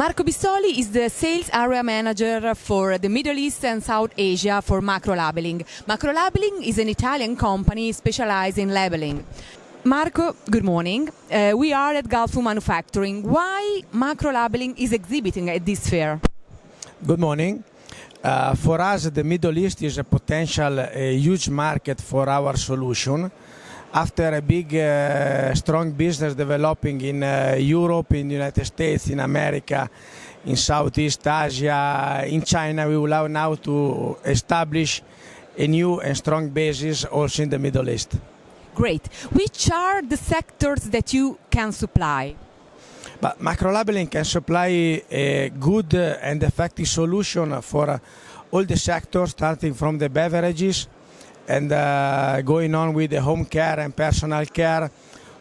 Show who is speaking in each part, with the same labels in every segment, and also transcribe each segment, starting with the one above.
Speaker 1: Marco Bissoli is the sales area manager for the Middle East and South Asia for Makro Labelling. Makro Labelling is an Italian company specialized in labeling. Marco, good morning. We are at Gulfood Manufacturing. Why Makro Labelling is exhibiting at this fair?
Speaker 2: Good morning. For us, the Middle East is a potential huge market for our solution. After a big, strong business developing in Europe, in the United States, in America, in Southeast Asia, in China, we will have now to establish a new and strong basis also in the Middle East.
Speaker 1: Great. Which are the sectors that you can supply?
Speaker 2: But Makro Labelling can supply a good and effective solution for all the sectors, starting from the beverages and going on with the home care and personal care,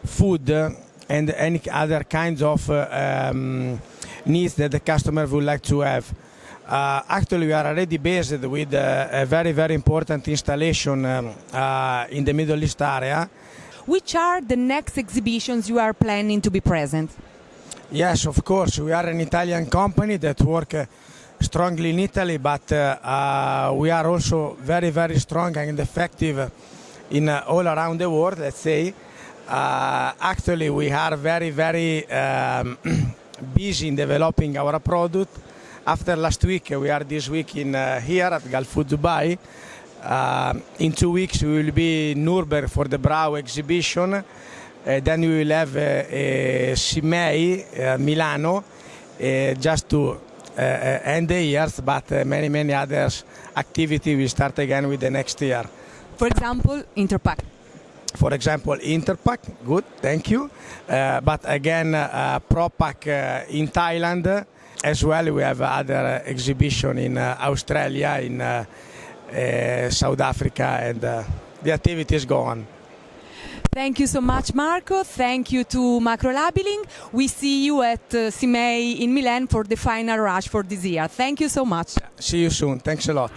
Speaker 2: food, and any other kinds of needs that the customer would like to have. Actually, we are already based with a very, very important installation in the Middle East area.
Speaker 1: Which are the next exhibitions you are planning to be present?
Speaker 2: Yes, of course. We are an Italian company that works strongly in Italy, but we are also very, very strong and effective in all around the world, let's say. Actually, we are very, very busy in developing our product. After last week, we are this week here at Gulfood Dubai. In 2 weeks, we will be in Nuremberg for the Brow exhibition. Then we will have CIMEI, Milano, just to end the years, but many other activities will start again with the next year.
Speaker 1: For example, Interpack.
Speaker 2: For example, Interpack, good, thank you. But again, ProPack in Thailand. As well, we have other exhibition in Australia, in South Africa, and the activities go on.
Speaker 1: Thank you so much, Marco. Thank you to Makro Labelling. We see you at CIMEI in Milan for the final rush for this year. Thank you so much.
Speaker 2: See you soon. Thanks a lot.